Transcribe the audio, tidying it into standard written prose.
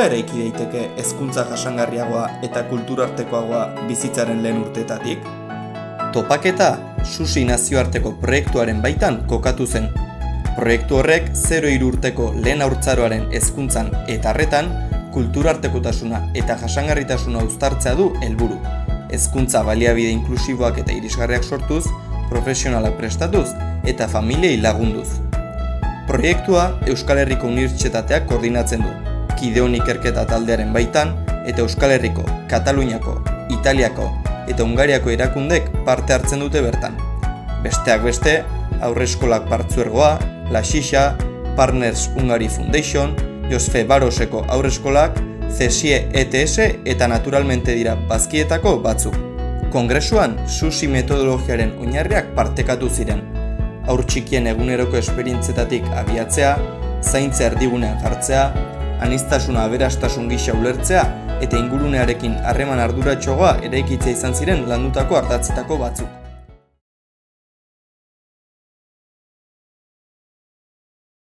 Nola eraiki daiteke hezkuntza jasangarriagoa eta kulturartekoagoa bizitzaren lehen urteetatik? Topaketa Susi nazioarteko proiektuaren baitan kokatu zen. Proiektu horrek 0-3 urteko lehen haurtzaroaren hezkuntzan eta arretan kulturartekotasuna eta jasangarritasuna uztartzea du helburu. Hezkuntza baliabide inklusiboak eta irisgarriak sortuz, profesionalak prestatuz eta familiei lagunduz. Proiektua Euskal Herriko Unibertsitateak koordinatzen du. Kideon ikerketa taldearen baitan eta Euskal Herriko, Kataluniako, Italiako eta Hungariako erakundek parte hartzen dute bertan. Besteak beste, Haurreskolak Partzuergoa, La Xixa, Partners Hungary Foundation, Josfe Baroseko Haurreskolak, CSIE ETS eta naturalmente dira bazkietako batzuk. Kongresuan, Susi metodologiaren oinarriak partekatu ziren. Haur txikien eguneroko esperientzetatik abiatzea, zaintza erdigunean jartzea, aniztasuna aberastasun gisa ulertzea eta ingurunearekin harreman arduratsuagoa eraikitzea izan ziren landutako ardatzetako batzuk.